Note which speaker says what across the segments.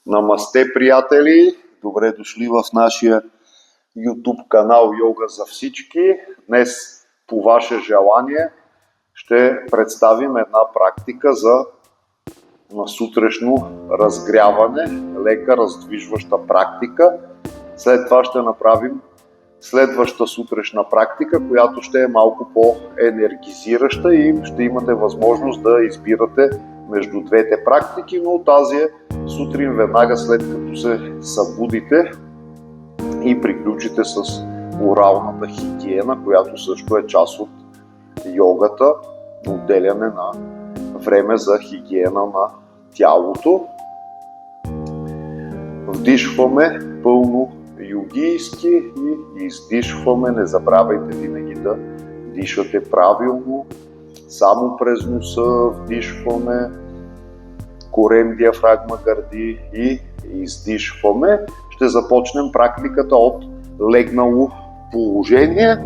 Speaker 1: Намасте, приятели! Добре дошли в нашия YouTube канал Йога за всички. Днес, по ваше желание, ще представим една практика за сутрешно разгряване, лека раздвижваща практика. След това ще направим следваща сутрешна практика, която ще е малко по-енергизираща и ще имате възможност да избирате между двете практики, но тази е сутрин веднага след като се събудите и приключите с оралната хигиена, която също е част от йогата, отделяне на време за хигиена на тялото. Вдишваме пълно йогийски и издишваме. Не забравяйте винаги да дишате правилно. Само през носа вдишваме, корем, диафрагма, гърди и издишваме. Ще започнем практиката от легнало положение.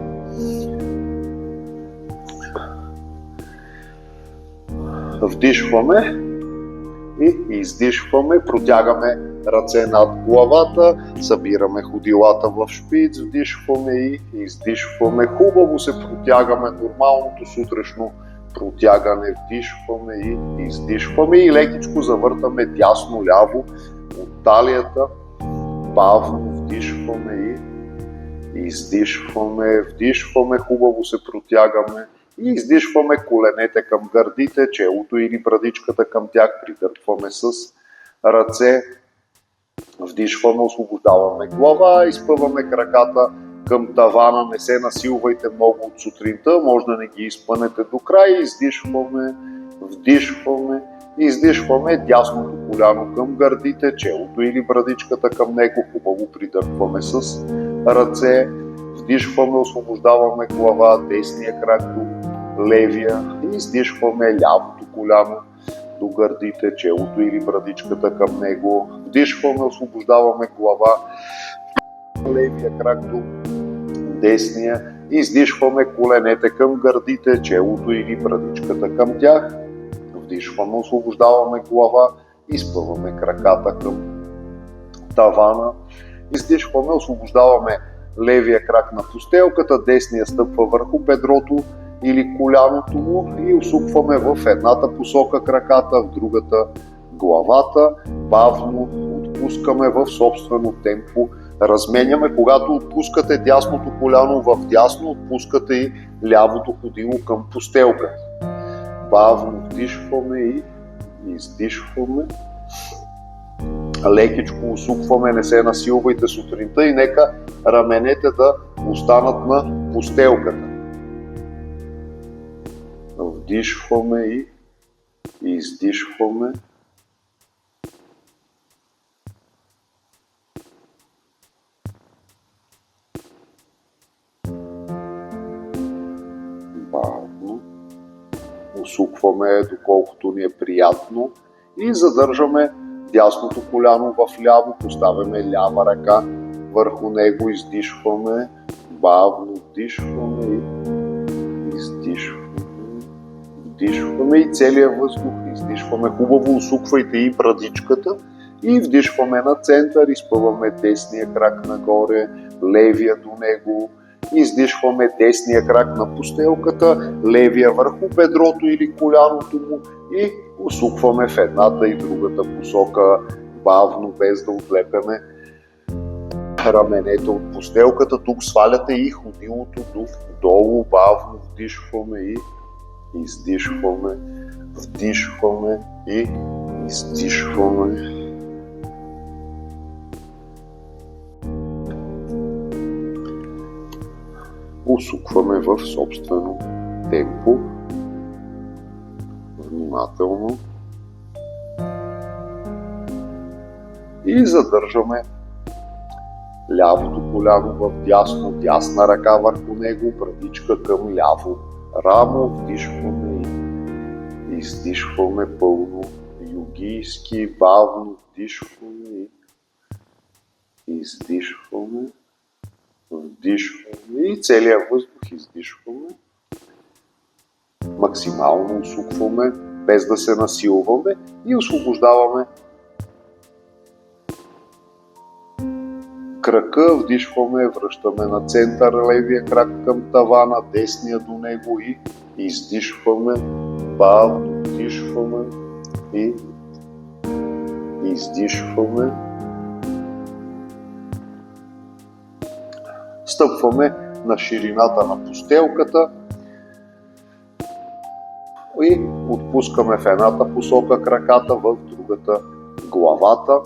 Speaker 1: Вдишваме и издишваме, протягаме ръце над главата, събираме ходилата в шпиц, вдишваме и издишваме. Хубаво се протягаме, нормалното сутрешно протягане, вдишваме и издишваме и лекичко завъртаме дясно-ляво от талията, бавно вдишваме и издишваме, вдишваме, хубаво се протягаме и издишваме коленете към гърдите, челото или брадичката към тях, придърпваме с ръце, вдишваме, освобождаваме глава, изпъваме краката към тавана, не се насилвайте много от сутринта, може да не ги изпънете до край, издишваме, вдишваме, издишваме дясното коляно към гърдите, челото или брадичката към него, хубаво придърпваме с ръце, вдишваме, освобождаваме глава, десния крак до левия, издишваме лявото коляно до гърдите, челото или брадичката към него, вдишваме, освобождаваме глава, левия крак до десния, издишваме коленете към гърдите, челото или брадичката към тях, вдишваме, освобождаваме глава, изпъваме краката към тавана, издишваме, освобождаваме левия крак на постелката, десния стъпва върху бедрото или коляното му и усукваме в едната посока краката, в другата главата, бавно отпускаме в собствено темпо, разменяме. Когато отпускате дясното коляно в дясно, отпускате и лявото ходило към постелката. Бавно вдишваме и издишваме. Лекичко усукваме, не се насилвайте сутринта и нека раменете да останат на постелката. Вдишваме и издишваме. Бавно. Усукваме доколкото ни е приятно и задържаме дясното коляно в ляво, поставяме лява ръка върху него, издишваме, бавно вдишваме и издишваме. Вдишваме и целият въздух, издишваме, хубаво усуквайте и брадичката и вдишваме на център, изпъваме десния крак нагоре, левия до него, издишваме десния крак на постелката, левия върху бедрото или коляното му и усукваме в едната и другата посока, бавно, без да отлепяме раменете от постелката. Тук сваляте и ходилото долу, бавно вдишваме и издишваме, вдишваме и издишваме. Усукваме в собствено темпо, внимателно и задържаме лявото коляно в дясно, дясна ръка върху него, брадичка към ляво рамо, вдишваме и издишваме пълно йогийски, бавно вдишваме и издишваме, вдишваме и целият въздух издишваме. Максимално усукваме, без да се насилваме и освобождаваме крака, вдишваме, връщаме на център левия крак към тавана, десния до него и издишваме, бавно вдишваме и издишваме. Стъпваме на ширината на постелката и отпускаме в едната посока краката, в другата главата.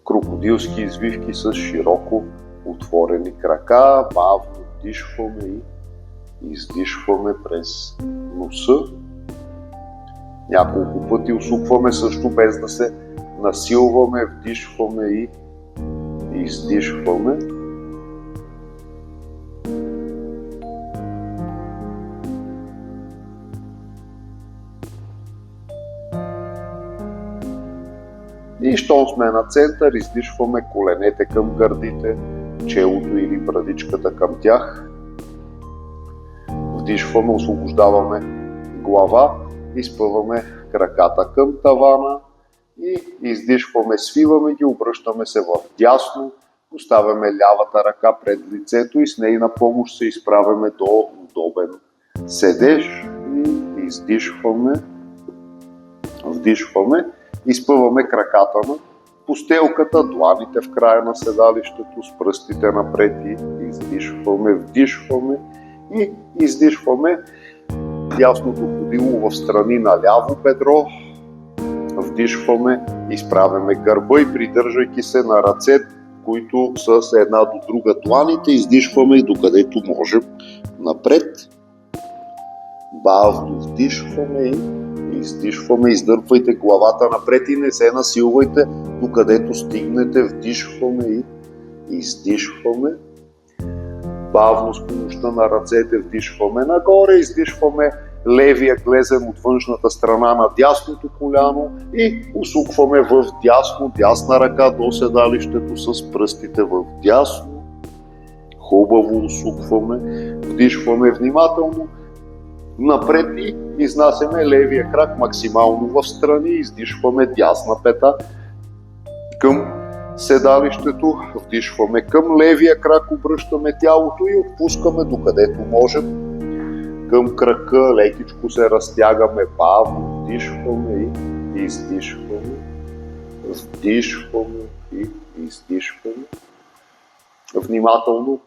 Speaker 1: Крокодилски извивки с широко отворени крака, бавно вдишваме и издишваме през носа. Няколко пъти усукваме също без да се насилваме, вдишваме и издишваме. И щом сме на център, издишваме коленете към гърдите, челото или брадичката към тях. Вдишваме, освобождаваме глава, изпъваме краката към тавана и издишваме, свиваме ги, обръщаме се в дясно, поставяме лявата ръка пред лицето и с нейна помощ се изправяме до удобен седеж и издишваме, вдишваме, изпъваме краката на постелката, дланите в края на седалището, с пръстите напред и издишваме, вдишваме и издишваме дясното ходило в страни на ляво бедро, вдишваме, изправяме гърба и придържайки се на ръце, които са с една до друга дланите, издишваме и докъдето можем напред. Бавно вдишваме и издишваме, издърпвайте главата напред и не се насилвайте, докъдето стигнете, вдишваме и издишваме. Бавно с помощта на ръцете вдишваме нагоре, издишваме левия глезен от външната страна на дясното коляно и усукваме в дясно, дясна ръка до седалището с пръстите в дясно. Хубаво усукваме, вдишваме внимателно напред и изнасяме левия крак максимално в страни, издишваме дясна пета към седалището, вдишваме към левия крак, обръщаме тялото и отпускаме докъдето можем. Към крака лекичко се разтягаме, бавно вдишваме и издишваме, вдишваме и издишваме. Внимателно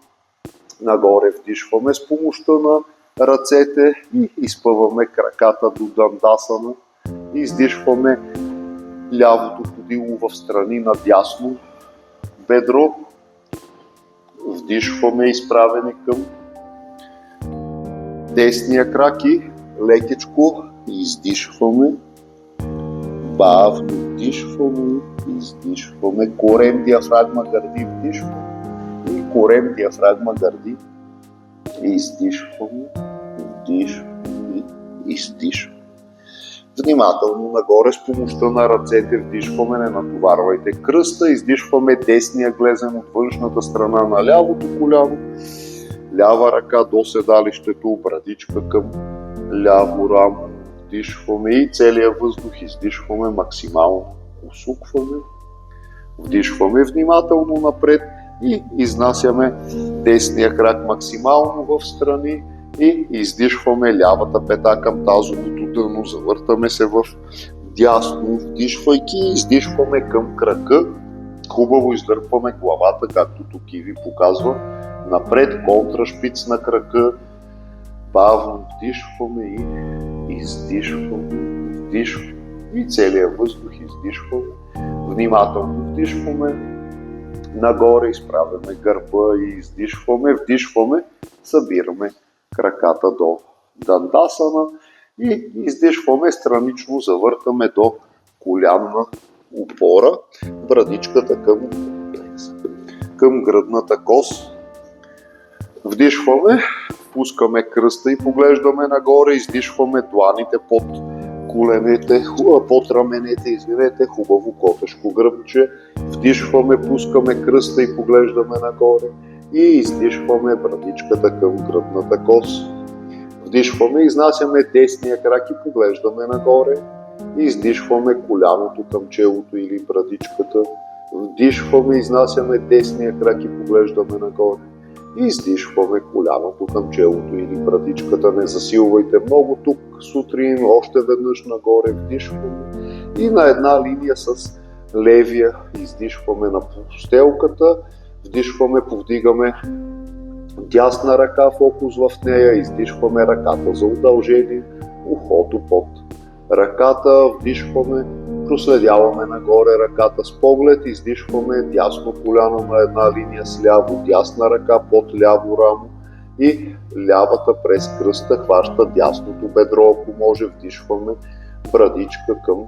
Speaker 1: нагоре вдишваме с помощта на ръцете и изпъваме краката до дандасана. Издишваме лявото ходило в страни на дясно бедро. Вдишваме изправени към десния крак и лекичко издишваме. Бавно вдишваме, издишваме. Корем, диафрагма, гърди, вдишваме. И корем, диафрагма, гърди. Издишваме, вдишваме, издишваме. Внимателно нагоре с помощта на ръцете вдишваме, не натоварвайте кръста, издишваме десния глезен от външната страна на лявото коляно, лява ръка до седалището, брадичка към ляво рамо, вдишваме и целият въздух издишваме максимално, усукваме, вдишваме внимателно напред и изнасяме десния крак максимално в страни и издишваме лявата пета към тазовото дъно, завъртаме се в дясно, вдишвайки и издишваме към крака. Хубаво издърпваме главата, както тук и ви показва. Напред, контрашпиц на крака, бавно вдишваме и издишваме, вдишваме и целият въздух издишваме. Внимателно вдишваме, нагоре изправяме гърба и издишваме, вдишваме, събираме краката до дандасана и издишваме странично, завъртаме до колянна опора, брадичката към гръдната кост. Вдишваме, пускаме кръста и поглеждаме нагоре, издишваме дланите под коленете, под раменете, хубаво котешко гръбче. Вдишваме, пускаме кръста и поглеждаме нагоре и издишваме брадичката към гръдната кост. Вдишваме, изнасяме десния крак и поглеждаме нагоре Издишваме коляното към челото или брадичката. Вдишваме, изнасяме десния крак и поглеждаме нагоре. Издишваме коляното към челото или брадичката. Не засилвайте много тук сутрин, още веднъж нагоре вдишваме. И на една линия с левия издишваме на постелката. Вдишваме, повдигаме дясна ръка, фокус в нея, издишваме ръката за удължение, ухото под ръката, вдишваме, проследяваме нагоре ръката с поглед, издишваме дясно коляно на една линия с ляво, дясна ръка под ляво рамо и лявата през кръста хваща дясното бедро, ако може, вдишваме брадичка към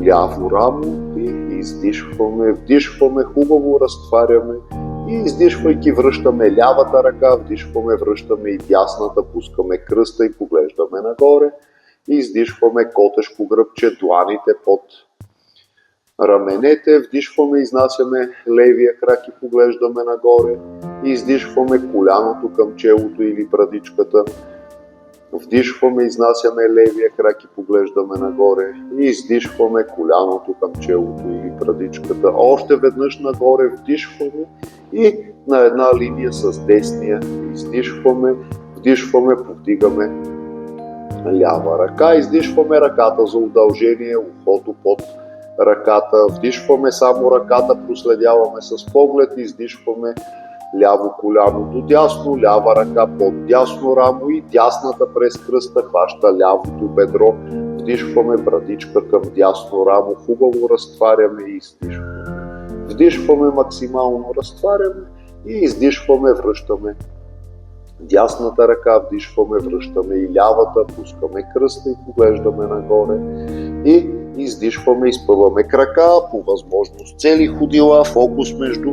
Speaker 1: ляво рамо и издишваме, вдишваме, хубаво разтваряме и издишвайки връщаме лявата ръка, вдишваме, връщаме и дясната, пускаме кръста и поглеждаме нагоре. Издишваме котешко гръбче, дланите под раменете, вдишваме, изнасяме левия крак и поглеждаме нагоре. Издишваме коляното към челото или брадичката. Вдишваме, изнасяме левия крак и поглеждаме нагоре. И издишваме коляното към челото или брадичката. Още веднъж нагоре вдишваме и на една линия с десния издишваме, вдишваме, повдигаме лява ръка, издишваме ръката за удължение, ухото под ръката, вдишваме само ръката, проследяваме с поглед, издишваме ляво коляно до дясно, лява ръка под дясно рамо и дясната през кръста хваща лявото бедро, вдишваме брадичка към дясно рамо, хубаво разтваряме и издишваме. Вдишваме, максимално разтваряме и издишваме, връщаме дясната ръка, вдишваме, връщаме и лявата, пускаме кръста и поглеждаме нагоре и издишваме, изпъваме крака, по възможност цели ходила, фокус между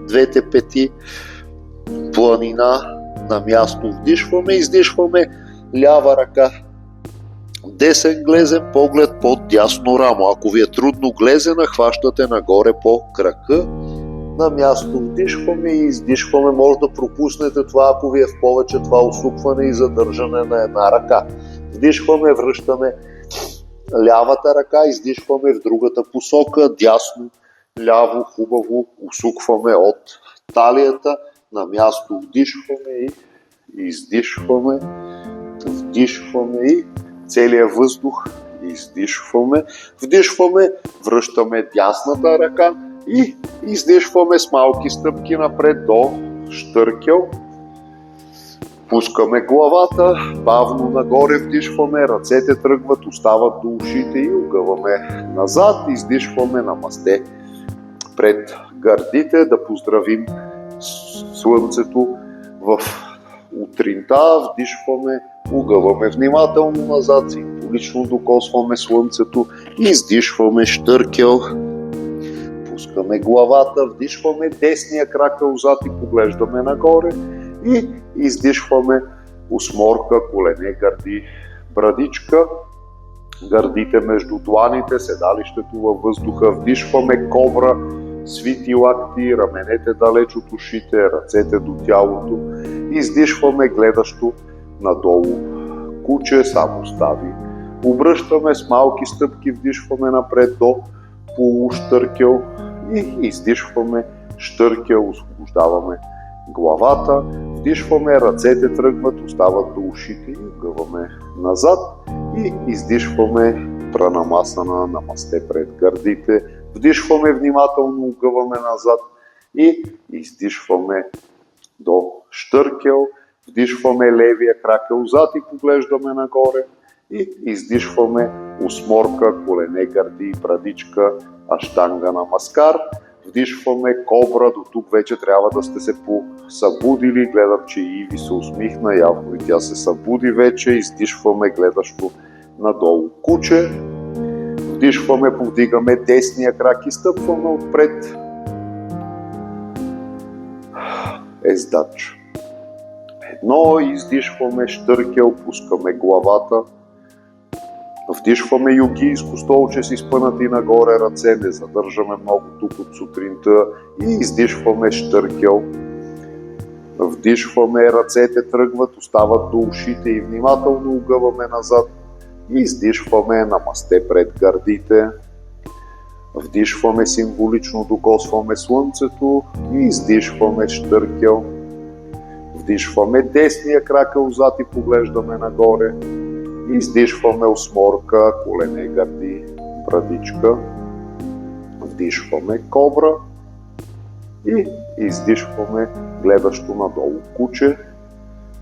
Speaker 1: двете пети, планина на място, вдишваме, издишваме, лява ръка, десен глезен поглед под дясно рамо. Ако ви е трудно глезена, хващате нагоре по крака. На място вдишваме и издишваме. Може да пропуснете това, ако ви е в повече това усукване и задържане на една ръка. Вдишваме, връщаме лявата ръка, издишваме в другата посока, дясно, ляво, хубаво усукваме от талията. На място вдишваме и издишваме, вдишваме и целият въздух издишваме, вдишваме, връщаме дясната ръка и издишваме с малки стъпки напред до щъркел. Пускаме главата, бавно нагоре вдишваме, ръцете тръгват, остават до ушите и огъваме назад, издишваме намасте пред гърдите, да поздравим слънцето в утринта, вдишваме, огъваме внимателно назад, символично докосваме слънцето, издишваме щъркел, пускаме главата, вдишваме десния крак отзад и поглеждаме нагоре и издишваме усморка, колене, гърди, брадичка, гърдите между дланите, седалището във въздуха, вдишваме кобра, свити лакти, раменете далеч от ушите, ръцете до тялото, издишваме гледащо надолу куче, само стави. Обръщаме с малки стъпки, вдишваме напред до полущъркел и издишваме щъркел, освобождаваме главата, вдишваме, ръцете тръгват, остават до ушите и огъваме назад и издишваме пранамасана, намасте пред гърдите, вдишваме внимателно, огъваме назад и издишваме до щъркел, вдишваме левия крак отзад и поглеждаме нагоре и издишваме усморка, колене, гърди, брадичка, аштанга намаскар. Вдишваме кобра, до тук вече трябва да сте се събудили, гледам, че Иви се усмихна, явно и тя се събуди вече, издишваме гледащо надолу куче, вдишваме, повдигаме десния крак и стъпваме отпред, ездач. Едно, издишваме щъркел, пускаме главата, вдишваме югийско столче с изпънати нагоре ръце, не задържаме много тук от сутринта и издишваме щъркел. Вдишваме, ръцете тръгват, остават до ушите и внимателно огъваме назад. И издишваме намасте пред гърдите. Вдишваме символично, докосваме слънцето и издишваме щъркел. Вдишваме десния кракъл отзад и поглеждаме нагоре. Издишваме осморка, колене, гърди, брадичка. Вдишваме кобра и издишваме гледащо надолу куче.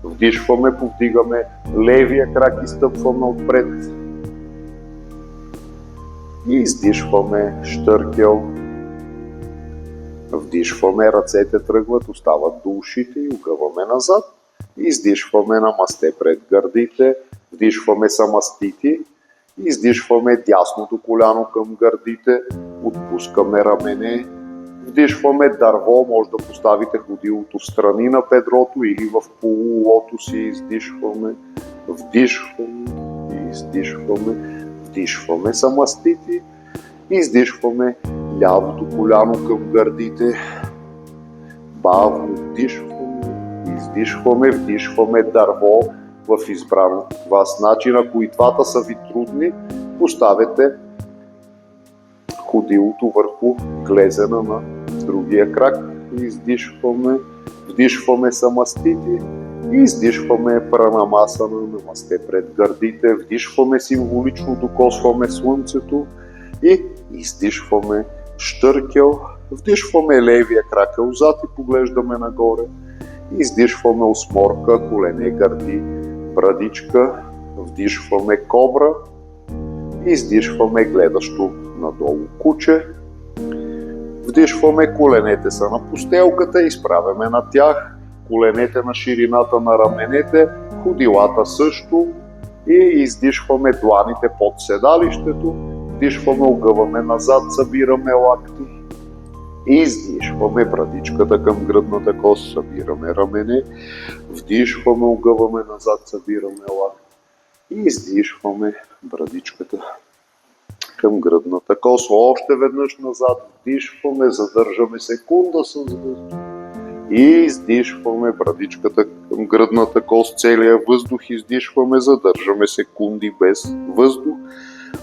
Speaker 1: Вдишваме, повдигаме левия крак и стъпваме отпред. И издишваме щъркел. Вдишваме, ръцете тръгват, остават до ушите и огъваме назад. Издишваме намасте пред гърдите. Вдишваме самастити. Издишваме дясното коляно към гърдите. Отпускаме рамене. Вдишваме дърво, може да поставите ходилото в страни на бедрото или в полулотос и издишваме. Вдишваме и издишваме. Вдишваме самастити. Издишваме лявото коляно към гърдите. Бавно вдишваме, издишваме, вдишваме дърво в избран от вас начин. Ако и двата са ви трудни, поставете ходилото върху глезена на другия крак. Издишваме, вдишваме самастити и издишваме пранамасана, намасте пред гърдите. Вдишваме символично, докосваме слънцето и издишваме щъркел. Вдишваме левия кракъл отзад и поглеждаме нагоре. Издишваме осморка, колене, гърди, брадичка. Вдишваме кобра. Издишваме гледащо надолу куче. Вдишваме, коленете са на постелката, изправяме на тях. Коленете на ширината на раменете, ходилата също. И издишваме дланите под седалището. Вдишваме, огъваме назад, събираме лакти. Издишваме брадичката към гръдната кост, събираме рамене. Вдишваме, огъваме назад, събираме лакти. И издишваме брадичката към гръдната кост. Още веднъж назад вдишваме, задържаме секунда с въздух. И издишваме брадичката към гръдната кост, целия въздух издишваме, задържаме секунди без въздух.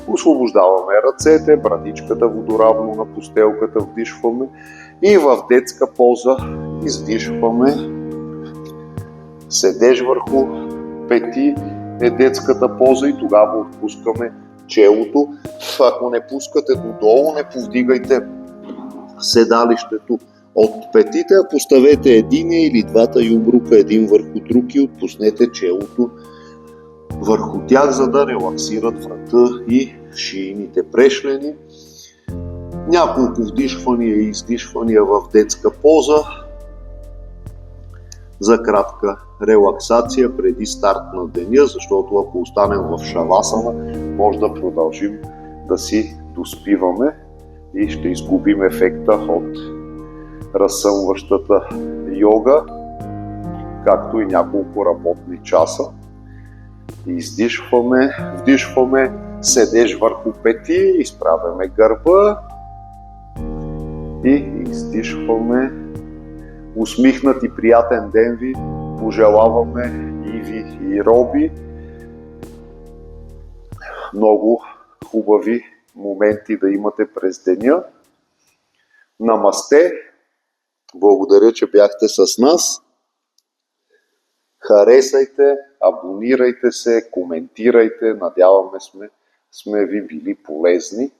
Speaker 1: Освобождаваме ръцете, брадичката водоравно на постелката вдишваме и в детска поза издишваме. Седеж върху пети е детската поза и тогава отпускаме челото. Ако не пускате додолу, не повдигайте седалището от петите, а поставете единия или двата юмрука един върху друг и отпуснете челото върху тях, за да релаксират врата и шийните прешлени. Няколко вдишвания и издишвания в детска поза за кратка релаксация преди старт на деня, защото ако останем в шавасана, може да продължим да си доспиваме и ще изгубим ефекта от разсъмващата йога, както и няколко работни часа. Издишваме, вдишваме, седеж върху пети, изправяме гърба и издишваме. Усмихнат и приятен ден ви пожелаваме и ви, и Роби. Много хубави моменти да имате през деня. Намасте! Благодаря, че бяхте с нас. Харесайте, абонирайте се, коментирайте. Надяваме сме ви били полезни.